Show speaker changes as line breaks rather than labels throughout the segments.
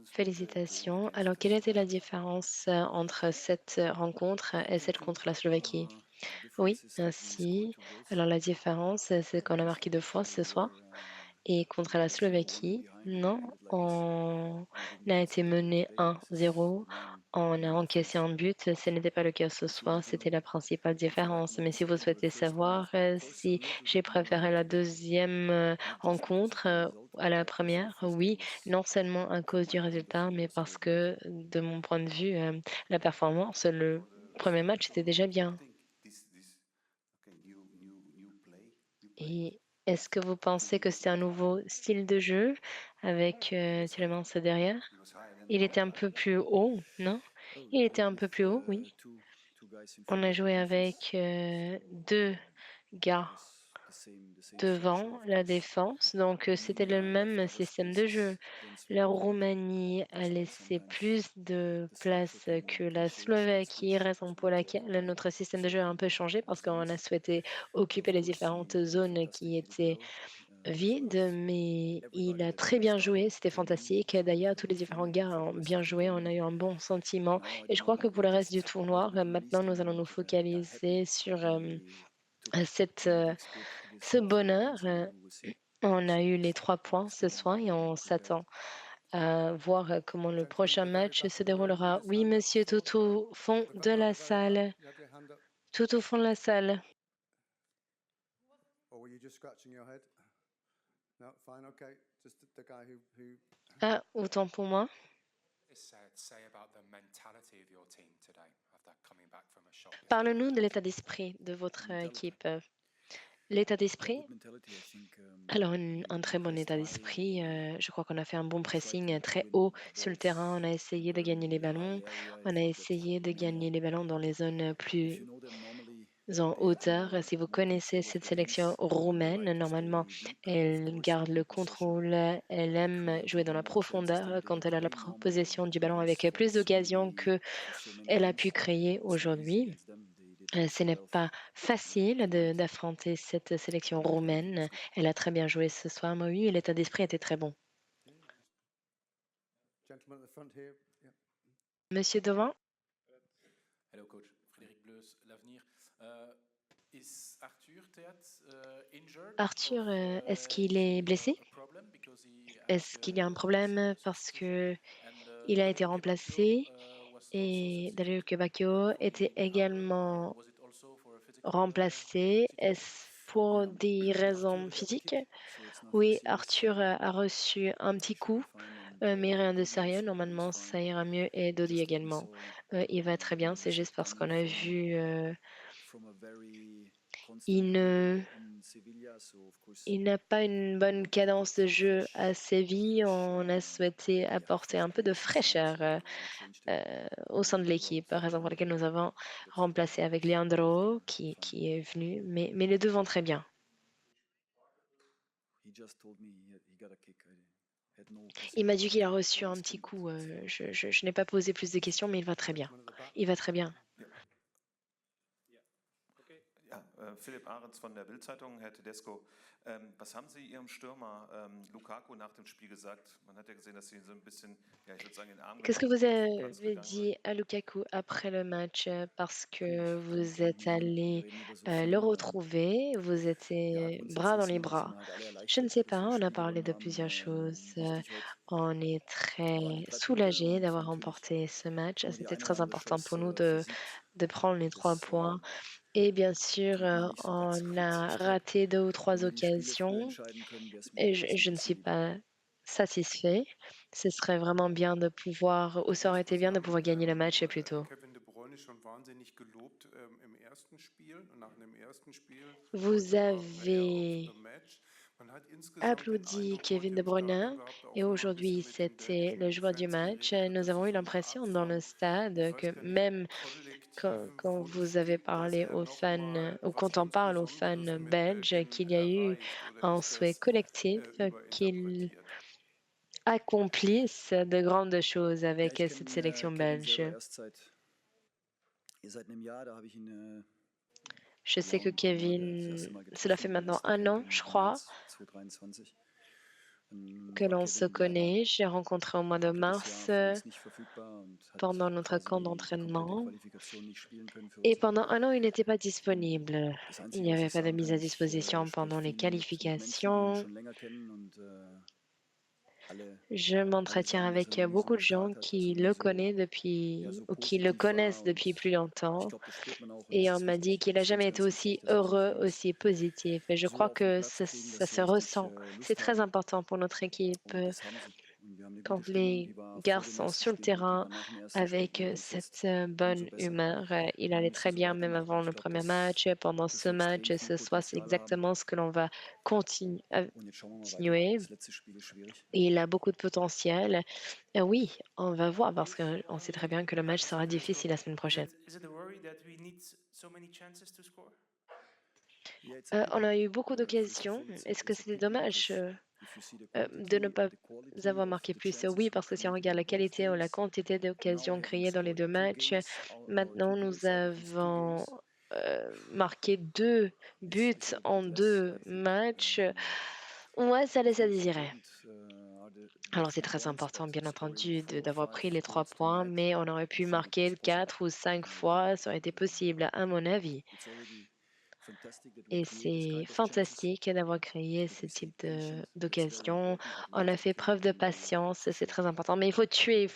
Félicitations. Alors, quelle était la différence entre cette rencontre et celle contre la Slovaquie? Oui, ainsi. Alors, la différence, c'est qu'on a marqué 2 fois ce soir et contre la Slovaquie, non, on a été mené 1-0, on a encaissé un but. Ce n'était pas le cas ce soir, c'était la principale différence. Mais si vous souhaitez savoir, si j'ai préféré la deuxième rencontre, à la première, oui, non seulement à cause du résultat, mais parce que de mon point de vue, la performance, le premier match était déjà bien. Et est-ce que vous pensez que c'est un nouveau style de jeu avec, Tielemans derrière? Il était un peu plus haut, non? Il était un peu plus haut, oui. On a joué avec, 2 gars devant la défense, donc c'était le même système de jeu. La Roumanie a laissé plus de place que la Slovaquie, raison pour laquelle notre système de jeu a un peu changé parce qu'on a souhaité occuper les différentes zones qui étaient vide, mais il a très bien joué, c'était fantastique. D'ailleurs, tous les différents gars ont bien joué, on a eu un bon sentiment et je crois que pour le reste du tournoi, maintenant nous allons nous focaliser sur, cette, ce bonheur. On a eu les 3 points ce soir et on s'attend à voir, comment le prochain match se déroulera. Oui, monsieur, tout au fond de la salle, tout au fond de la salle. Ah, autant pour moi. Parle-nous de l'état d'esprit de votre équipe. L'état d'esprit? Alors, un très bon état d'esprit. Je crois qu'on a fait un bon pressing très haut sur le terrain. On a essayé de gagner les ballons. On a essayé de gagner les ballons dans les zones plus en hauteur. Si vous connaissez cette sélection roumaine, normalement, elle garde le contrôle. Elle aime jouer dans la profondeur quand elle a la possession du ballon avec plus d'occasions que elle a pu créer aujourd'hui. Ce n'est pas facile d'affronter cette sélection roumaine. Elle a très bien joué ce soir, mais oui, l'état d'esprit était très bon. Monsieur Devant,
Hello coach, Frédéric Bleus, l'avenir. Is Arthur Theat injured of
Arthur, est-ce qu'il est blessé?
a problem because he had
Est-ce qu'il y a un
some
problème parce
substitution
que
and
il a été
Dario Kebakio
remplacé
was also
et Dario
substituted
Kebakio
for
était
the number or
également
was it also for a physical
remplacé?
situation?
Est-ce pour des raisons physiques? Oui, Arthur a reçu un petit coup, mais rien de sérieux. Normalement, ça ira mieux et Dodi également. Il va très bien, c'est juste parce qu'on a vu, il ne il n'a pas une bonne cadence de jeu à Séville. On a souhaité apporter un peu de fraîcheur, au sein de l'équipe, raison pour laquelle nous avons remplacé avec Leandro qui est venu, mais les 2 vont très bien. Il m'a dit qu'il a reçu un petit coup, je n'ai pas posé plus de questions, mais il va très bien. Il va très bien.
Ja, Philipp Ahrens von der Bild-Zeitung. Herr Tedesco, was haben Sie Ihrem Stürmer Lukaku nach dem Spiel gesagt? Man hat ja gesehen, dass Sie ihn so ein bisschen, ja, ich würde sagen, in den Arm
Qu'est-ce que
genommen
vous
und auf den Platz
avez
gegangen sind.
dit à Lukaku après le match, parce que vous êtes allé le retrouver, vous étiez bras dans les bras? Je ne sais pas, on a parlé de plusieurs choses, on est très soulagés d'avoir remporté ce match. C'était très important pour nous de prendre les 3 points et bien sûr, on a raté 2 ou 3 occasions et je ne suis pas satisfait. Ce serait vraiment bien de pouvoir ou ça aurait été bien de pouvoir gagner le match plus tôt.
Kevin De Bruyne schon wahnsinnig gelobt im ersten Spiel. Nach dem ersten Spiel,
Vous
heute war Player of
avez
the Match. Man hat insgesamt den
applaudi
Eindruck
Kevin
heute
De
im Stadion
Bruyne
gehabt,
et
auch wenn man ein
aujourd'hui
bisschen mit den
c'était le
dänischen
joueur du
Fans
match.
geredet hat,
Nous
dass
avons eu
so eine
l'impression
Art
dans le
von, ich
stade
weiß
que
gar nicht,
même
kollektivem
quand vous
Wunsch
avez
gibt, dass
parlé
er
aux fans
nochmal
ou
was
quand on
ganz
parle aux
Besonderes
fans
mit
belges
Belgien
qu'il y a eu
erreicht? Oder
un
ist
souhait
das
collectif qu'ils
überinterpretiert?
accomplissent de grandes choses avec cette sélection belge. Je sais que Kevin, cela fait maintenant 1 an, je crois. que l'on se connaît. J'ai rencontré au mois de mars pendant notre camp d'entraînement et pendant un an, il n'était pas disponible. Il n'y avait pas de mise à disposition pendant les qualifications. Je m'entretiens avec beaucoup de gens qui le connaissent depuis ou qui le connaissent depuis plus longtemps et on m'a dit qu'il n'a jamais été aussi heureux, aussi positif et je crois que ça se ressent. C'est très important pour notre équipe quand les garçons sur le terrain avec cette bonne humeur. Il allait très bien même avant le premier match, pendant ce match et ce soir, c'est exactement ce que l'on va continuer. Et il a beaucoup de potentiel. Oui, on va voir parce qu'on sait très bien que le match sera difficile la semaine prochaine.
Is it a worry that we need so many chances to score?
On a eu beaucoup d'occasions. Est-ce que c'était dommage de ne pas avoir marqué plus? Oui, parce que si on regarde la qualité ou la quantité d'occasions créées dans les deux matchs, maintenant nous avons marqué 2 buts en 2 matchs. Ouais, ça laisse à désirer. Alors c'est très important, bien entendu, d'avoir pris les 3 points, mais on aurait pu marquer 4 ou 5 fois, ça aurait été possible, à mon avis. Et c'est fantastique d'avoir créé ce type d'occasion. On a fait preuve de patience, c'est très important. Mais il faut tuer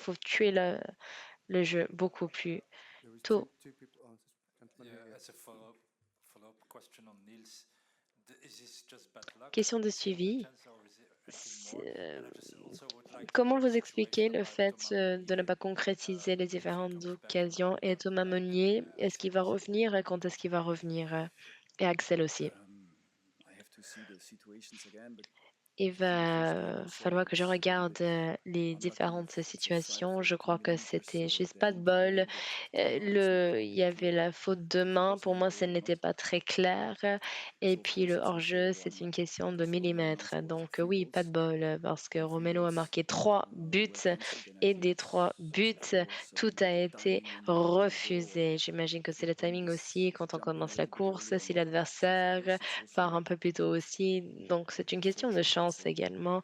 le jeu beaucoup plus
There is
tôt.
two people. Oh, this gentleman
Yeah,
here,
as a follow-up question on Niels, is this just bad luck
Question de
missing of the
suivi.
chance, or is it anything more? And I just also would like to
Comment
know the
vous expliquez
situation
le
about
fait
Thomas
de ne
Meunier,
pas concrétiser les
if he
différentes
comes back or
occasions?
not.
Et Thomas Meunier, est-ce qu'il va
Thanks.
revenir? Et quand est-ce qu'il va revenir? Et Axel aussi. Il va falloir que je regarde les différentes situations. Je crois que c'était juste pas de bol. Il y avait la faute de main. Pour moi, ce n'était pas très clair. Et puis le hors-jeu, c'est une question de millimètres. Donc oui, pas de bol parce que Romelo a marqué 3 buts et des 3 buts, tout a été refusé. J'imagine que c'est le timing aussi quand on commence la course, si l'adversaire part un peu plus tôt aussi. Donc c'est une question de chance également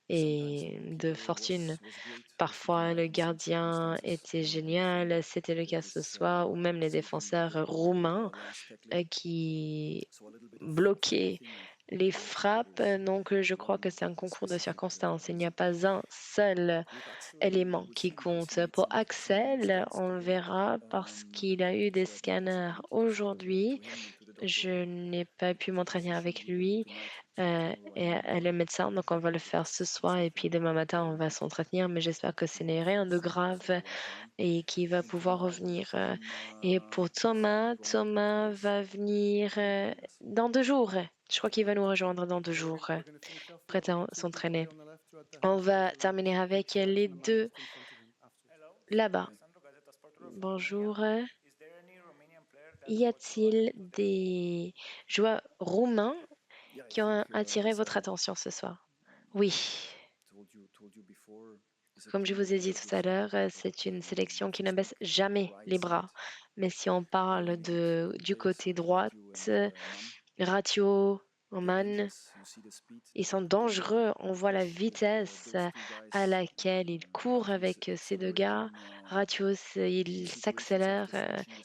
et de fortune. Parfois, le gardien était génial, c'était le cas ce soir, ou même les défenseurs roumains qui bloquaient les frappes. Donc, je crois que c'est un concours de circonstances. Il n'y a pas un seul élément qui compte. Pour Axel, on verra parce qu'il a eu des scanners aujourd'hui. Je n'ai pas pu m'entraîner avec lui et le médecin, donc on va le faire ce soir et puis demain matin on va s'entretenir, mais j'espère que ce n'est rien de grave et qu'il va pouvoir revenir. Et pour Thomas, Thomas va venir dans 2 jours. Je crois qu'il va nous rejoindre dans 2 jours,
we're going to finish off.
prêt à
Two people
s'entraîner.
here on the left, two at the
On
half, and
va
the right
terminer avec les
gentleman
deux
just in front of him after.
là-bas.
Alessandro Gazetta Sport from Romania.
Bonjour.
Is there any Romanian player that
Y
caught your eye
a-t-il
today?
des joueurs roumains qui ont attiré votre attention ce soir? Oui. Comme je vous ai dit tout à l'heure, c'est une sélection qui ne baisse jamais les bras. Mais si on parle du côté droite, Ratio, Oman, ils sont dangereux. On voit la vitesse à laquelle ils courent avec ces 2 gars. Ratios, il s'accélère,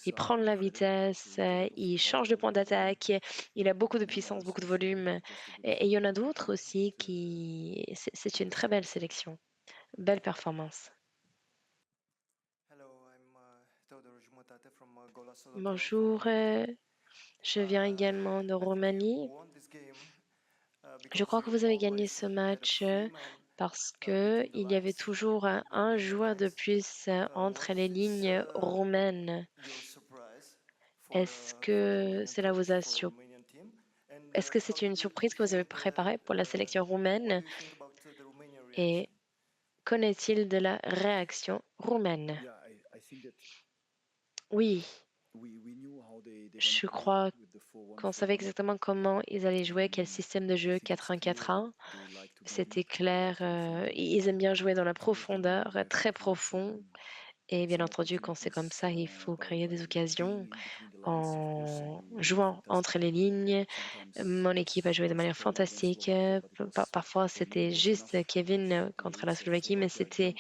il prend de la vitesse, il change de point d'attaque, il a beaucoup de puissance, beaucoup de volume. Et il y en a d'autres aussi qui... C'est une très belle sélection. Belle performance.
Hello, I'm Theodor Jumătate from Gola Solo Club from
Bonjour,
Romania.
je viens également de
I think you
Roumanie.
won this game
Je
because
crois que
you
vous avez gagné
always
ce
had a
match
free man
parce que
between the
il y avait
lines,
toujours un
between the
joueur de
lines.
plus entre
Was
les
this
lignes roumaines.
your surprise
Est-ce
for the
que
Romanian
cela
coach,
vous a
for Romanian team? And
Est-ce que
how
c'est
did
une
you
surprise que vous avez
think?
préparée pour la sélection
What
roumaine?
do you think about the Romanian reaction?
Et qu'en est-il de la réaction roumaine? Oui, je crois qu'on savait exactement comment ils allaient jouer, quel système de jeu 4-1-4-1. C'était clair. Ils aiment bien jouer dans la profondeur, très profond. Et bien entendu, quand c'est comme ça, il faut créer des occasions en jouant entre les lignes. Mon équipe a joué de manière fantastique. Parfois, c'était juste Kevin contre la Slovaquie, mais c'était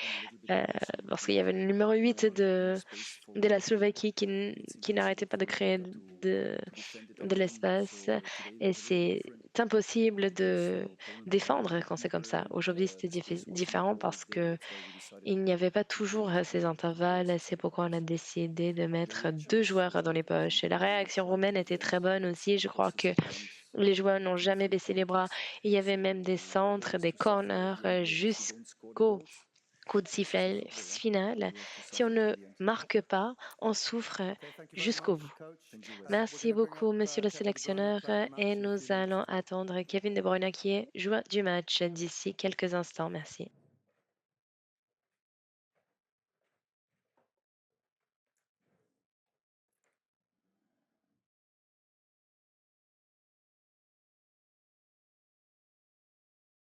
euh, parce qu'il y avait le numéro 8 de la Slovaquie qui n'arrêtait pas de créer de l'espace. Et c'est impossible de défendre quand c'est comme ça. Aujourd'hui, c'était différent parce que il n'y avait pas toujours ces intervalles. C'est pourquoi on a décidé de mettre deux joueurs dans les poches. Et la réaction romaine était très bonne aussi. Je crois que les joueurs n'ont jamais baissé les bras. Il y avait même des centres, des corners jusqu'au coup de sifflet final. Si on ne marque pas, on souffre jusqu'au bout. Merci beaucoup, monsieur le sélectionneur, et nous allons attendre Kevin De Bruyne qui est joueur du match d'ici quelques instants. Merci.